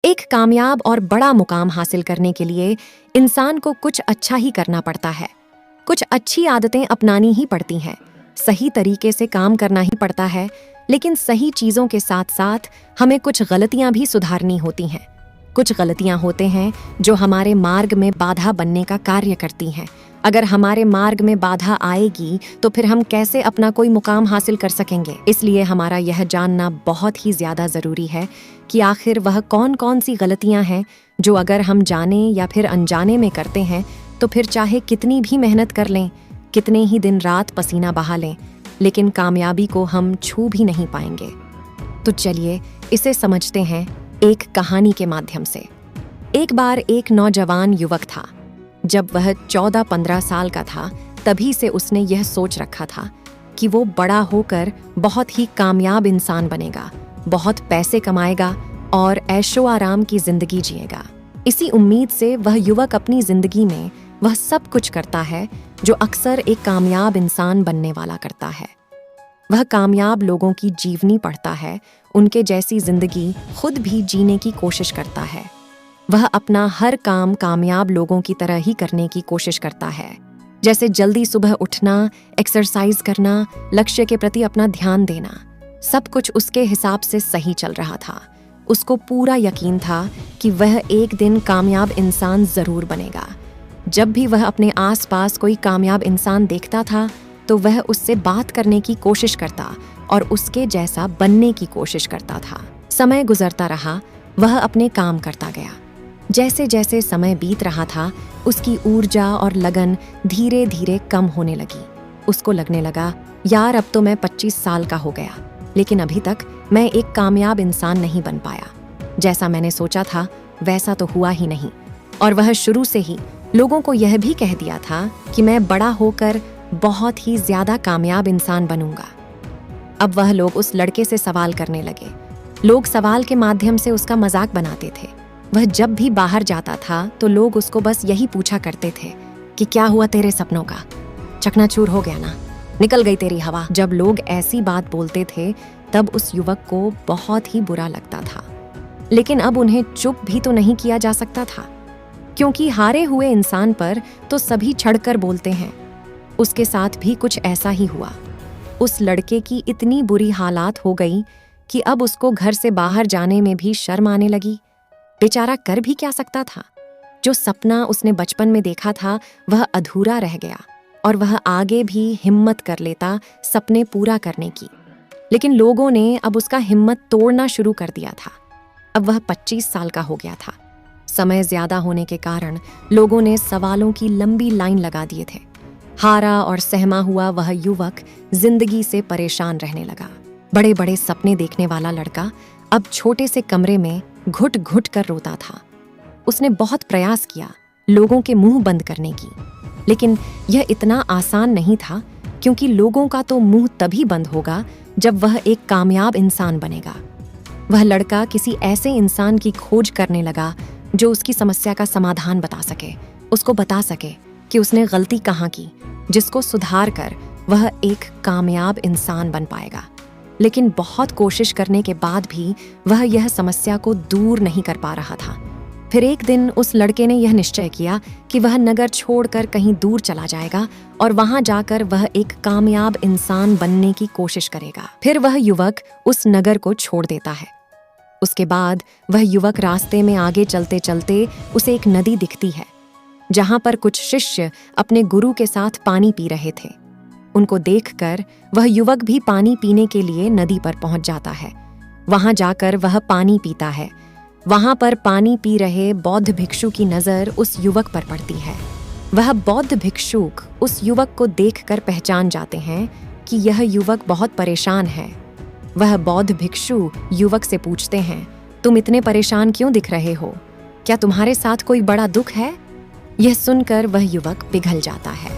एक कामयाब और बड़ा मुकाम हासिल करने के लिए इंसान को कुछ अच्छा ही करना पड़ता है। कुछ अच्छी आदतें अपनानी ही पड़ती हैं, सही तरीके से काम करना ही पड़ता है, लेकिन सही चीज़ों के साथ साथ हमें कुछ गलतियां भी सुधारनी होती हैं। कुछ गलतियां होते हैं जो हमारे मार्ग में बाधा बनने का कार्य करती हैं। अगर हमारे मार्ग में बाधा आएगी तो फिर हम कैसे अपना कोई मुकाम हासिल कर सकेंगे। इसलिए हमारा यह जानना बहुत ही ज़्यादा ज़रूरी है कि आखिर वह कौन कौन सी गलतियां हैं जो अगर हम जाने या फिर अनजाने में करते हैं तो फिर चाहे कितनी भी मेहनत कर लें, कितने ही दिन रात पसीना बहा लें, लेकिन कामयाबी को हम छू भी नहीं पाएंगे। तो चलिए इसे समझते हैं एक कहानी के माध्यम से। एक बार एक नौजवान युवक था। जब वह 14-15 साल का था तभी से उसने यह सोच रखा था कि वो बड़ा होकर बहुत ही कामयाब इंसान बनेगा, बहुत पैसे कमाएगा और ऐशो आराम की जिंदगी जिएगा। इसी उम्मीद से वह युवक अपनी जिंदगी में वह सब कुछ करता है जो अक्सर एक कामयाब इंसान बनने वाला करता है। वह कामयाब लोगों की जीवनी पढ़ता है, उनके जैसी जिंदगी खुद भी जीने की कोशिश करता है। वह अपना हर काम कामयाब लोगों की तरह ही करने की कोशिश करता है, जैसे जल्दी सुबह उठना, एक्सरसाइज करना, लक्ष्य के प्रति अपना ध्यान देना। सब कुछ उसके हिसाब से सही चल रहा था। उसको पूरा यकीन था कि वह एक दिन कामयाब इंसान जरूर बनेगा। जब भी वह अपने आसपास कोई कामयाब इंसान देखता था तो वह उससे बात करने की कोशिश करता और उसके जैसा बनने की कोशिश करता था। समय गुजरता रहा, वह अपने काम करता गया। जैसे जैसे समय बीत रहा था उसकी ऊर्जा और लगन धीरे धीरे कम होने लगी। उसको लगने लगा, यार अब तो मैं 25 साल का हो गया, लेकिन अभी तक मैं एक कामयाब इंसान नहीं बन पाया। जैसा मैंने सोचा था वैसा तो हुआ ही नहीं। और वह शुरू से ही लोगों को यह भी कह दिया था कि मैं बड़ा होकर बहुत ही ज्यादा कामयाब इंसान बनूंगा। अब वह लोग उस लड़के से सवाल करने लगे। लोग सवाल के माध्यम से उसका मजाक बनाते थे। वह जब भी बाहर जाता था तो लोग उसको बस यही पूछा करते थे कि क्या हुआ तेरे सपनों का, चकनाचूर हो गया ना, निकल गई तेरी हवा। जब लोग ऐसी बात बोलते थे तब उस युवक को बहुत ही बुरा लगता था, लेकिन अब उन्हें चुप भी तो नहीं किया जा सकता था, क्योंकि हारे हुए इंसान पर तो सभी छड़कर बोलते हैं। उसके साथ भी कुछ ऐसा ही हुआ। उस लड़के की इतनी बुरी हालात हो गई कि अब उसको घर से बाहर जाने में भी शर्म आने लगी। बेचारा कर भी क्या सकता था। जो सपना उसने बचपन में देखा था वह अधूरा रह गया और वह आगे भी हिम्मत कर लेता सपने पूरा करने की, लेकिन लोगों ने अब उसका हिम्मत तोड़ना शुरू कर दिया था। अब वह 25 साल का हो गया था। समय ज्यादा होने के कारण लोगों ने सवालों की लंबी लाइन लगा दिए थे। हारा और सहमा हुआ वह युवक जिंदगी से परेशान रहने लगा। बड़े बड़े सपने देखने वाला लड़का अब छोटे से कमरे में घुट घुट कर रोता था। उसने बहुत प्रयास किया लोगों के मुंह बंद करने की, लेकिन यह इतना आसान नहीं था, क्योंकि लोगों का तो मुंह तभी बंद होगा जब वह एक कामयाब इंसान बनेगा। वह लड़का किसी ऐसे इंसान की खोज करने लगा जो उसकी समस्या का समाधान बता सके, उसको बता सके कि उसने गलती कहाँ की, जिसको सुधार कर वह एक कामयाब इंसान बन पाएगा। लेकिन बहुत कोशिश करने के बाद भी वह यह समस्या को दूर नहीं कर पा रहा था। फिर एक दिन उस लड़के ने यह निश्चय किया कि वह नगर छोड़कर कहीं दूर चला जाएगा और वहां जाकर वह एक कामयाब इंसान बनने की कोशिश करेगा। फिर वह युवक उस नगर को छोड़ देता है। उसके बाद वह युवक रास्ते में आगे चलते चलते उसे एक नदी दिखती है, जहां पर कुछ शिष्य अपने गुरु के साथ पानी पी रहे थे। उनको देखकर वह युवक भी पानी पीने के लिए नदी पर पहुंच जाता है। वहां जाकर वह पानी पीता है। वहां पर पानी पी रहे बौद्ध भिक्षु की नजर उस युवक पर पड़ती है। वह बौद्ध भिक्षुक उस युवक को देखकर पहचान जाते हैं कि यह युवक बहुत परेशान है। वह बौद्ध भिक्षु युवक से पूछते हैं, तुम इतने परेशान क्यों दिख रहे हो? क्या तुम्हारे साथ कोई बड़ा दुख है? यह सुनकर वह युवक पिघल जाता है,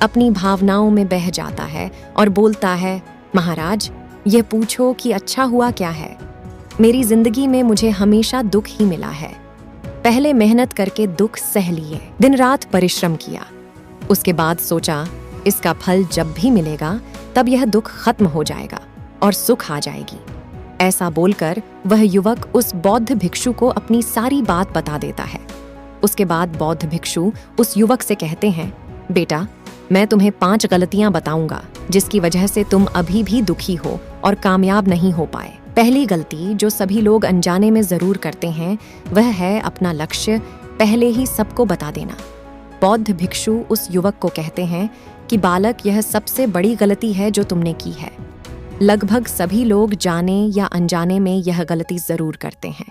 अपनी भावनाओं में बह जाता है और बोलता है, महाराज, यह पूछो कि अच्छा हुआ क्या है? मेरी जिंदगी में मुझे हमेशा दुख ही मिला है। पहले मेहनत करके दुख सह लिए, दिन रात परिश्रम किया, उसके बाद सोचा इसका फल जब भी मिलेगा तब यह दुख खत्म हो जाएगा और सुख आ जाएगी। ऐसा बोलकर वह युवक उस बौद्ध भिक्षु को अपनी सारी बात बता देता है। उसके बाद बौद्ध भिक्षु उस युवक से कहते हैं, बेटा, मैं तुम्हें 5 गलतियां बताऊंगा जिसकी वजह से तुम अभी भी दुखी हो और कामयाब नहीं हो पाए। पहली गलती जो सभी लोग अनजाने में जरूर करते हैं वह है अपना लक्ष्य पहले ही सबको बता देना। बौद्ध भिक्षु उस युवक को कहते हैं कि बालक, यह सबसे बड़ी गलती है जो तुमने की है। लगभग सभी लोग जाने या अनजाने में यह गलती जरूर करते हैं।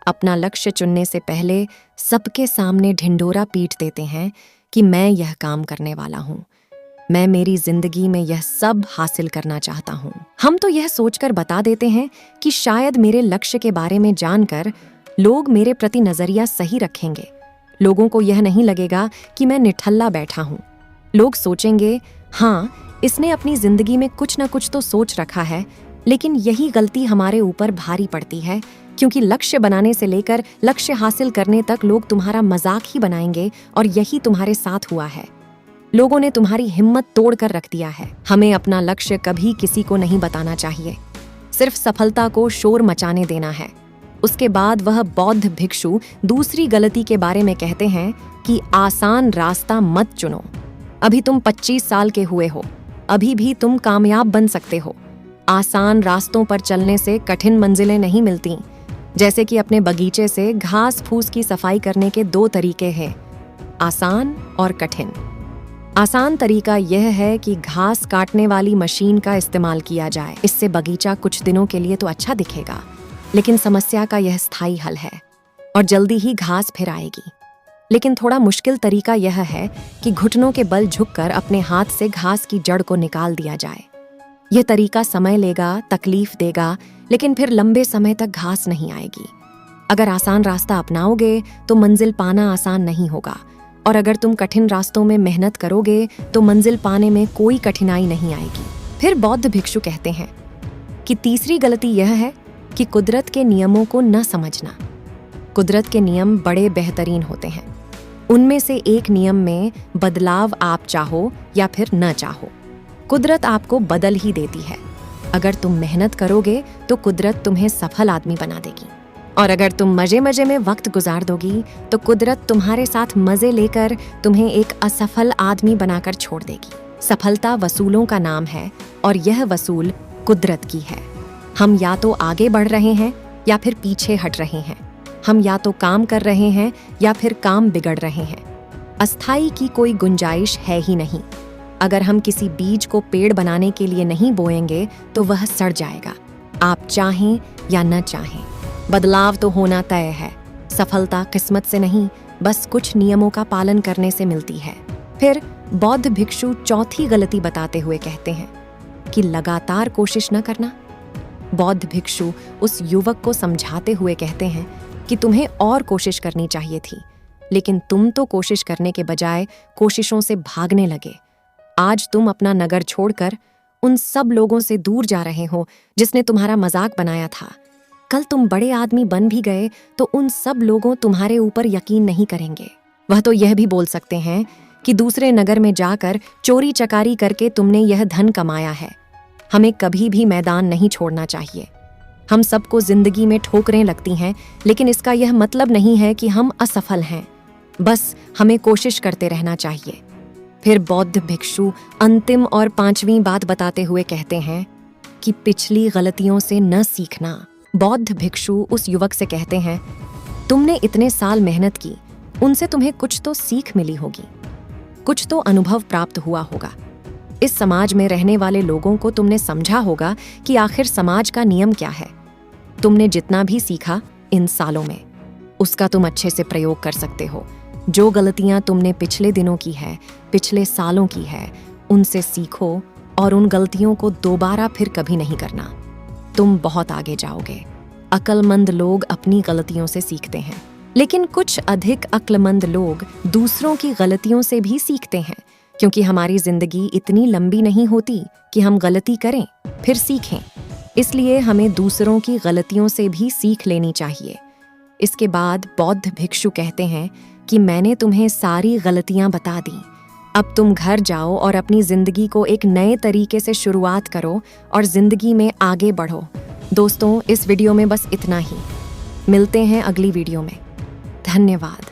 अपना लक्ष्य चुनने से पहले सबके सामने ढिंढोरा पीट देते हैं कि मैं यह काम करने वाला हूँ, मैं मेरी जिंदगी में यह सब हासिल करना चाहता हूँ। हम तो यह सोचकर बता देते हैं कि शायद मेरे लक्ष्य के बारे में जानकर लोग मेरे प्रति नजरिया सही रखेंगे। लोगों को यह नहीं लगेगा कि मैं निठल्ला बैठा हूँ। लोग सोचेंगे, हाँ, इसने अपनी जिंदगी में कुछ न कुछ तो सोच रखा है। लेकिन यही गलती हमारे ऊपर भारी पड़ती है, क्योंकि लक्ष्य बनाने से लेकर लक्ष्य हासिल करने तक लोग तुम्हारा मजाक ही बनाएंगे और यही तुम्हारे साथ हुआ है। लोगों ने तुम्हारी हिम्मत तोड़ कर रख दिया है। हमें अपना लक्ष्य कभी किसी को नहीं बताना चाहिए, सिर्फ सफलता को शोर मचाने देना है। उसके बाद वह बौद्ध भिक्षु दूसरी गलती के बारे में कहते हैं कि आसान रास्ता मत चुनो। अभी तुम 25 साल के हुए हो, अभी भी तुम कामयाब बन सकते हो। आसान रास्तों पर चलने से कठिन मंजिलें नहीं मिलती। जैसे कि अपने बगीचे से घास फूस की सफाई करने के 2 तरीके हैं, आसान और कठिन। आसान तरीका यह है कि घास काटने वाली मशीन का इस्तेमाल किया जाए। इससे बगीचा कुछ दिनों के लिए तो अच्छा दिखेगा, लेकिन समस्या का यह स्थायी हल है और जल्दी ही घास फिर आएगी। लेकिन थोड़ा मुश्किल तरीका यह है कि घुटनों के बल झुककर अपने हाथ से घास की जड़ को निकाल दिया जाए। यह तरीका समय लेगा, तकलीफ देगा, लेकिन फिर लंबे समय तक घास नहीं आएगी। अगर आसान रास्ता अपनाओगे तो मंजिल पाना आसान नहीं होगा, और अगर तुम कठिन रास्तों में मेहनत करोगे तो मंजिल पाने में कोई कठिनाई नहीं आएगी। फिर बौद्ध भिक्षु कहते हैं कि तीसरी गलती यह है कि कुदरत के नियमों को न समझना। कुदरत के नियम बड़े बेहतरीन होते हैं। उनमें से एक नियम में बदलाव आप चाहो या फिर न चाहो, कुदरत आपको बदल ही देती है। अगर तुम मेहनत करोगे तो कुदरत तुम्हें सफल आदमी बना देगी, और अगर तुम मजे मजे में वक्त गुजार दोगी तो कुदरत तुम्हारे साथ मजे लेकर तुम्हें एक असफल आदमी बनाकर छोड़ देगी। सफलता वसूलों का नाम है, और यह वसूल कुदरत की है। हम या तो आगे बढ़ रहे हैं या फिर पीछे हट रहे हैं। हम या तो काम कर रहे हैं या फिर काम बिगड़ रहे हैं। अस्थाई की कोई गुंजाइश है ही नहीं। अगर हम किसी बीज को पेड़ बनाने के लिए नहीं बोएंगे तो वह सड़ जाएगा, आप चाहें या न चाहें। बदलाव तो होना तय है। सफलता किस्मत से नहीं, बस कुछ नियमों का पालन करने से मिलती है। फिर बौद्ध भिक्षु चौथी गलती बताते हुए कहते हैं कि लगातार कोशिश न करना। बौद्ध भिक्षु उस युवक को समझाते हुए कहते हैं कि तुम्हें और कोशिश करनी चाहिए थी, लेकिन तुम तो कोशिश करने के बजाय कोशिशों से भागने लगे। आज तुम अपना नगर छोड़कर उन सब लोगों से दूर जा रहे हो जिसने तुम्हारा मजाक बनाया था। कल तुम बड़े आदमी बन भी गए तो उन सब लोगों तुम्हारे ऊपर यकीन नहीं करेंगे। वह तो यह भी बोल सकते हैं कि दूसरे नगर में जाकर चोरी चकारी करके तुमने यह धन कमाया है। हमें कभी भी मैदान नहीं छोड़ना चाहिए। हम सबको जिंदगी में ठोकरें लगती हैं, लेकिन इसका यह मतलब नहीं है कि हम असफल हैं। बस हमें कोशिश करते रहना चाहिए। फिर बौद्ध भिक्षु अंतिम और 5वीं बात बताते हुए कहते हैं कि पिछली गलतियों से न सीखना। बौद्ध भिक्षु उस युवक से कहते हैं, तुमने इतने साल मेहनत की, उनसे तुम्हें कुछ तो सीख मिली होगी, कुछ तो अनुभव प्राप्त हुआ होगा। इस समाज में रहने वाले लोगों को तुमने समझा होगा कि आखिर समाज का नियम क्या है। तुमने जितना भी सीखा इन सालों में, उसका तुम अच्छे से प्रयोग कर सकते हो। जो गलतियां तुमने पिछले दिनों की है, पिछले सालों की है, उनसे सीखो और उन गलतियों को दोबारा फिर कभी नहीं करना। तुम बहुत आगे जाओगे। अक्लमंद लोग अपनी गलतियों से सीखते हैं, लेकिन कुछ अधिक अक्लमंद लोग दूसरों की गलतियों से भी सीखते हैं, क्योंकि हमारी जिंदगी इतनी लंबी नहीं होती कि हम गलती करें फिर सीखें। इसलिए हमें दूसरों की गलतियों से भी सीख लेनी चाहिए। इसके बाद बौद्ध भिक्षु कहते हैं कि मैंने तुम्हें सारी गलतियां बता दी, अब तुम घर जाओ और अपनी जिंदगी को एक नए तरीके से शुरुआत करो और जिंदगी में आगे बढ़ो। दोस्तों, इस वीडियो में बस इतना ही। मिलते हैं अगली वीडियो में। धन्यवाद।